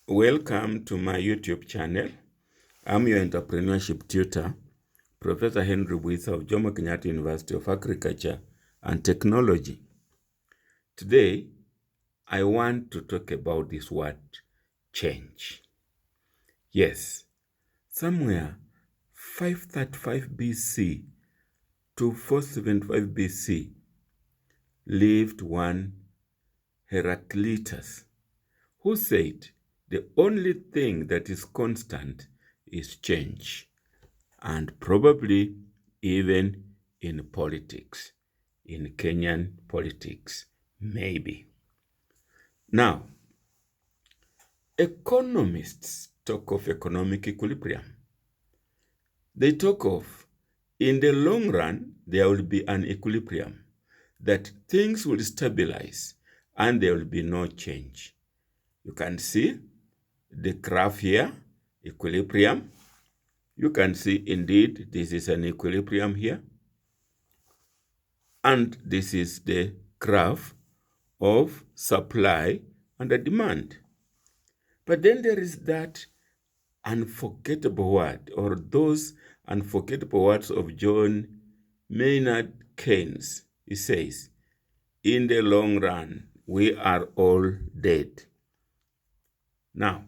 Welcome to my YouTube channel. I'm your entrepreneurship tutor, Professor Henry Buitha of Jomo Kenyatta University of Agriculture and Technology. Today, I want to talk about this word, change. Yes, somewhere 535 BC to 475 BC lived one Heraclitus, who said the only thing that is constant is change, and probably even in politics, in Kenyan politics, maybe. Now, economists talk of economic equilibrium. They talk of, in the long run, there will be an equilibrium, that things will stabilize and there will be no change. You can see the graph here, equilibrium. You can see indeed this is an equilibrium here. And this is the graph of supply and the demand. But then there is that unforgettable word, or those unforgettable words of John Maynard Keynes. He says, in the long run, we are all dead. Now,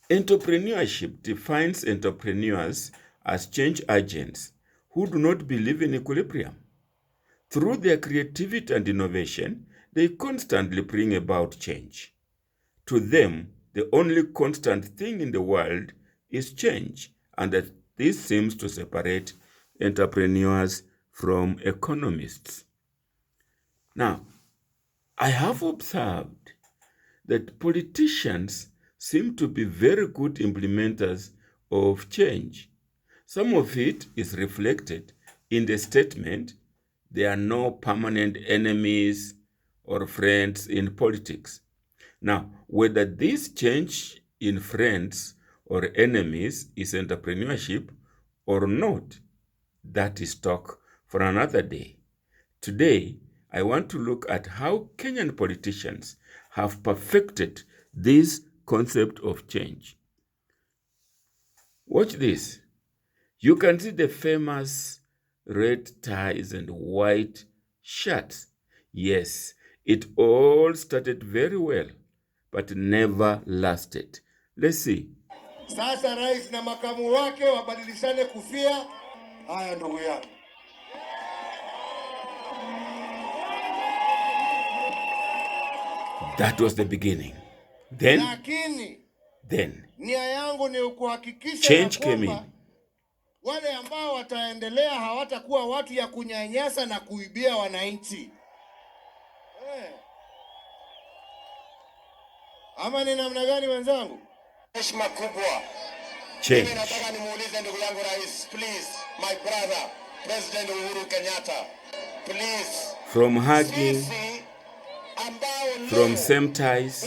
entrepreneurship defines entrepreneurs as change agents who do not believe in equilibrium. Through their creativity and innovation, they constantly bring about change. To them, the only constant thing in the world is change, and that this seems to separate entrepreneurs from economists. Now, I have observed that politicians seem to be very good implementers of change. Some of it is reflected in the statement, there are no permanent enemies or friends in politics. Now, whether this change in friends or enemies is entrepreneurship or not, that is talk for another day. Today, I want to look at how Kenyan politicians have perfected this concept of change. Watch this. You can see the famous red ties and white shirts. Yes, it all started very well, but never lasted. Let's see. Sasa rais na makamu wake wabadilishane kufia. Haya ndugu yangu. That was the beginning. Then nia yangu ni kuhakikisha change came in. Wale ambao wataendelea hawatakuwa watu ya kunyanyasa na kuibia wananchi. Ama ni namna gani wenzangu? Heshima kubwa. Mimi nataka nimuulize ndugu yangu rais, please, my brother, President Uhuru Kenyatta, please. From hugging, from same ties,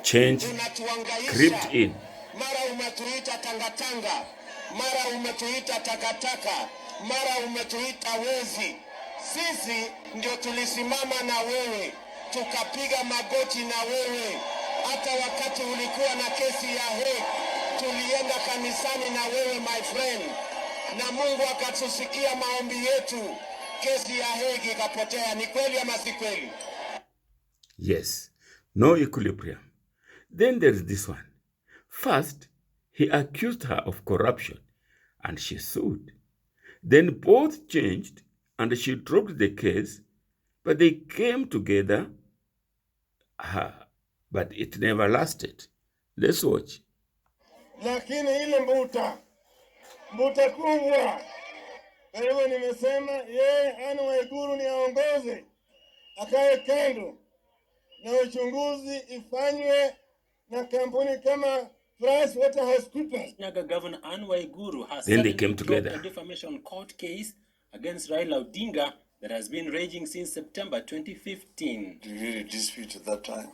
change crept in. Mara umetuita tangatanga, mara umetuita takataka, mara umetuita wezi. Sisi ndio tulisimama na wewe, tukapiga magoti na wewe. Hata wakati ulikuwa na kesi ya Hague, tulienda kanisani na wewe my friend. Na Mungu akatusikia maombi yetu. Kesi ya Hague ikapotea. Ni kweli ama si kweli? Yes, no equilibrium. Then there is this one. First, he accused her of corruption and she sued. Then both changed and she dropped the case, but they came together, but it never lasted. Let's watch. Lakini ile mbuta kubwa. Kwa hivyo nimesema Anne Waiguru ni aongoze, akae kando na uchunguzi ifanywe na kampuni kama Nyaga Governor Anne Waiguru has then they came together. A defamation court case against Raila Odinga that has been raging since September 2015. Did you dispute at that time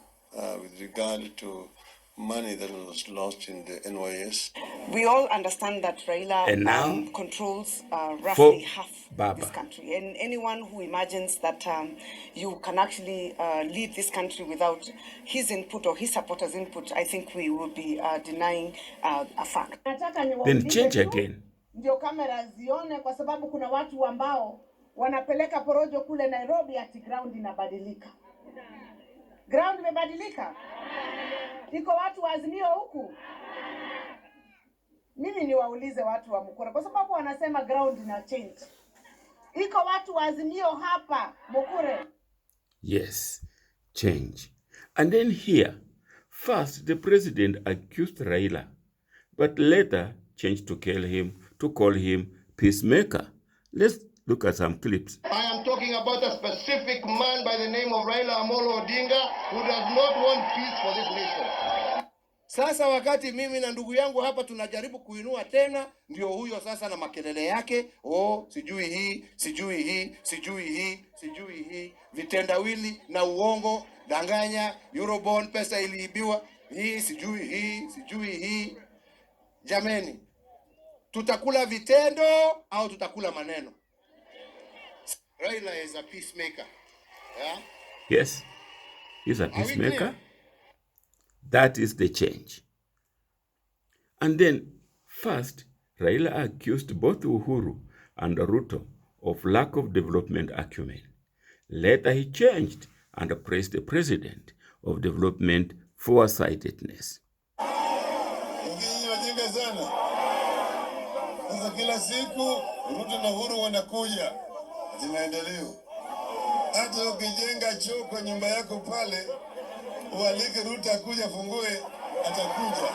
with regard to money that was lost in the NYS. We all understand that Raila And now, controls roughly half Baba. this country. And anyone who imagines that you can actually lead this country without his input or his supporters' input, I think we will be denying a fact. Then change again. Ndio kamera zione, kwa sababu kuna watu ambao wanapeleka porojo kule Nairobi ati ground inabadilika. Ground imebadilika? Iko watu wa Azimio huku? Mimi niwaulize watu wa Mukura kwa sababu wanasema ground ina change. Iko watu wa Azimio hapa Mukure? Yes, change. And then here, first the president accused Raila, but later changed to call him peacemaker. Let's look at some clips. I am talking about a specific man by the name of Raila Amolo Odinga who does not want peace for this nation. Sasa wakati mimi na ndugu yangu hapa tunajaribu kuinua tena, ndio huyo sasa na makelele yake, sijui hii, sijui hii, sijui hii, sijui hii, vitendawili na uongo, danganya, Eurobond, pesa iliibiwa, hii, sijui hii, sijui hii. Jameni, tutakula vitendo au tutakula maneno? Raila is a peacemaker. Yeah? Yes, he's a peacemaker. That is the change. And then, first, Raila accused both Uhuru and Ruto of lack of development acumen. Later, he changed and praised the president of development foresightedness. Sasa kila siku Ruto na Uhuru wanakuja maendeleo. Hata ukijenga choo kwa nyumba yako pale, ualike Ruto akuja fungue, atakuja.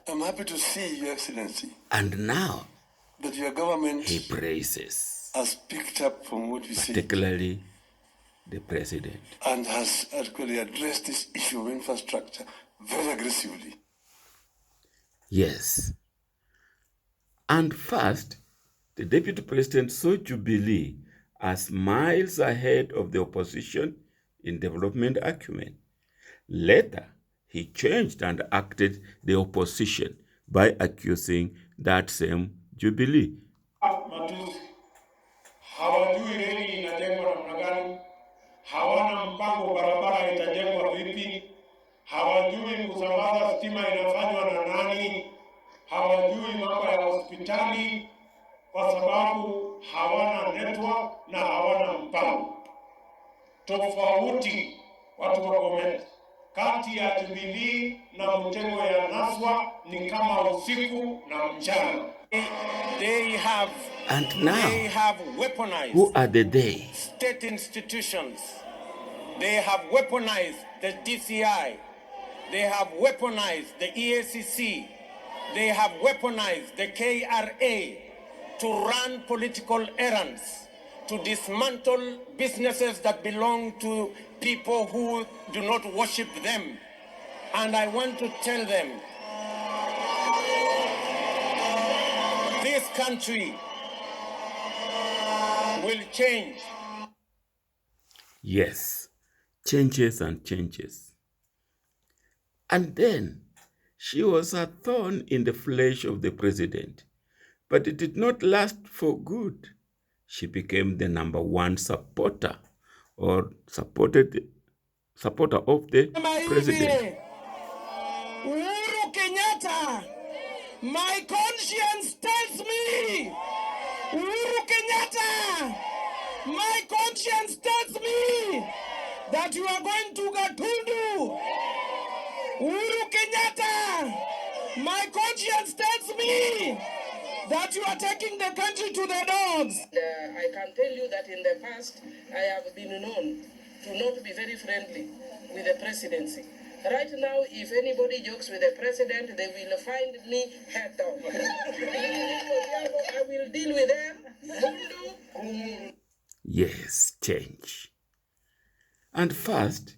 I'm happy to see, Your Excellency. And now, that your government he praises, has picked up from what we see, particularly the president, and has actually addressed this issue of infrastructure very aggressively. Yes. And first, the deputy president saw Jubilee as miles ahead of the opposition in development acumen. Later, he changed and acted the opposition by accusing that same Jubilee. Hawajui reli inajengwa namna gani, hawana mpango barabara itajengwa vipi, hawajui kusambaza stima inafanywa na nani, hawajui mambo ya hospitali kwa sababu hawana network na hawana mpango. Tofauti watu wa Bomet kati ya Jubilee na mtengo ya Naswa ni kama usiku na mchana. They have weaponized who are the they? State institutions. They have weaponized the DCI. They have weaponized the EACC. They have weaponized the KRA to run political errands, to dismantle businesses that belong to people who do not worship them. And I want to tell them, this country will change. Yes, changes and changes. And then she was a thorn in the flesh of the president, but it did not last for good. She became the #1 supporter of the president. Uhuru Kenyatta, my conscience tells me, Uhuru Kenyatta, my conscience tells me that you are going to Gatundu. Uhuru Kenyatta, my conscience tells me that you are taking the country to the dogs. I can tell you that in the past, I have been known to not be very friendly with the presidency. Right now, if anybody jokes with the president, they will find me head down. I will deal with them. Yes, change. And first,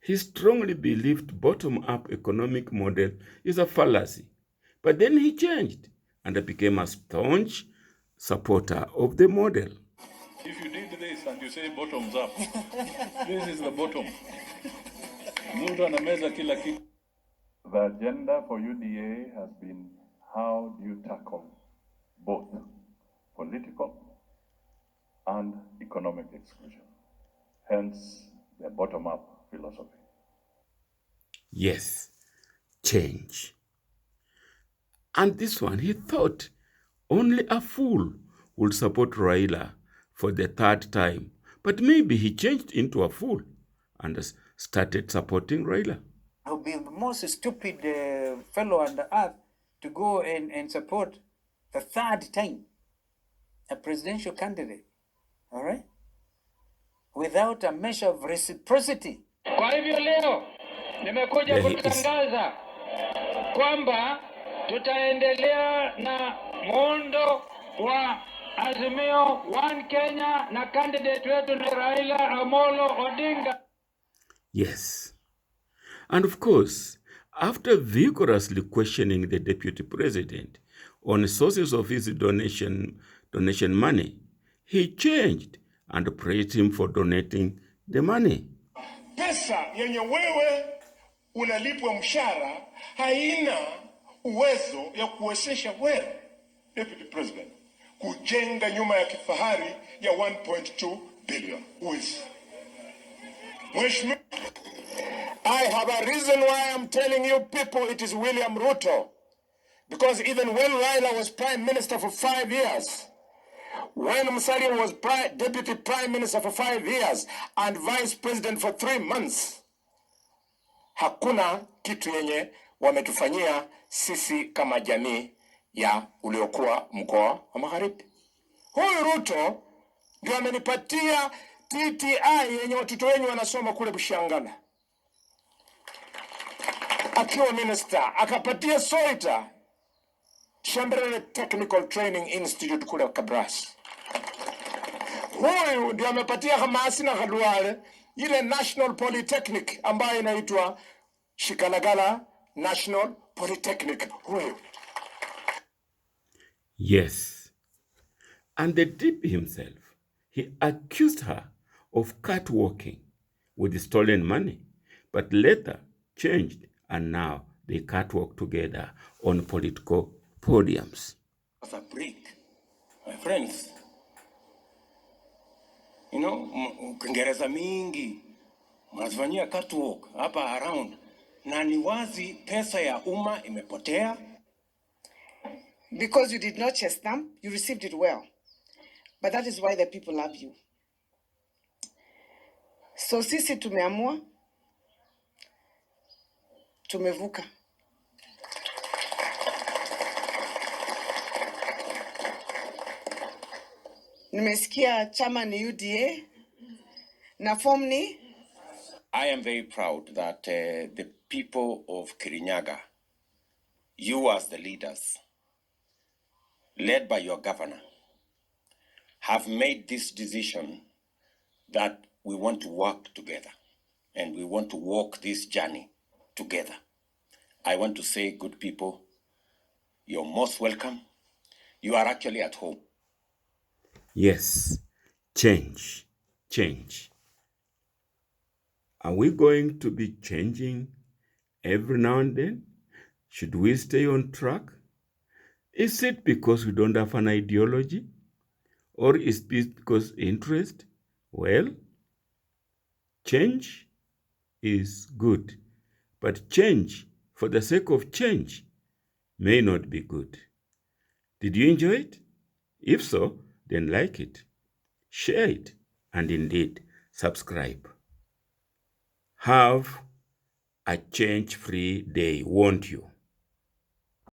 he strongly believed bottom-up economic model is a fallacy. But then he changed and became a staunch supporter of the model. If you did this and you say bottoms up, this is the bottom. Mtu anameza kila kitu. The agenda for UDA has been how do you tackle both political and economic exclusion. Hence the bottom-up philosophy. Yes, change. And this one, he thought only a fool would support Raila for the third time. But maybe he changed into a fool and started supporting Raila. I'll be the most stupid fellow on the earth to go and support the third time a presidential candidate, all right? Without a measure of reciprocity. Kwa hivyo leo nimekuja kutangaza kwamba tutaendelea na muundo wa Azimio One Kenya na candidate wetu ni Raila Amolo Odinga. Yes. And of course, after vigorously questioning the deputy president on sources of his donation money, he changed and praised him for donating the money. Pesa yenye wewe unalipwa mshahara haina uwezo ya kuwezesha wewe deputy president kujenga nyumba ya kifahari ya 1.2 billion. Mheshimiwa, I have a reason why I'm telling you people it is William Ruto. Because even when Raila was prime minister for 5 years, when Musalia was deputy prime minister for 5 years and vice president for 3 months, hakuna kitu yenye wametufanyia sisi kama jamii ya uliokuwa mkoa wa Magharibi. Huyu Ruto ndio amenipatia TTI yenye watoto wenyu wanasoma kule Bushangana. Akiwa minister, akapatia Soita Shambere Technical Training Institute kule Kabras. Huyu ndio amepatia Hamasi na Khalwale ile National Polytechnic ambayo inaitwa Shikalagala National Polytechnic. Huyu. Yes. And the DP himself, he accused her of catwalking with the stolen money, but later changed and now they catwalk together on political podiums. As a break, my friends, you know, Kiingereza mingi mnazifanyia catwalk hapa around, na ni wazi pesa ya umma imepotea. Because you did not chase them, you received it well. But that is why the people love you. So sisi tumeamua, tumevuka. Nimesikia chama ni UDA na form ni. I am very proud that the people of Kirinyaga, you as the leaders, led by your governor, have made this decision that we want to work together and we want to walk this journey together. I want to say, good people, you're most welcome. You are actually at home. Yes, change, change. Are we going to be changing every now and then? Should we stay on track? Is it because we don't have an ideology? Or is it because interest? Well, change is good, but change for the sake of change may not be good. Did you enjoy it? If so, then like it, share it, and indeed subscribe. Have a change-free day, won't you?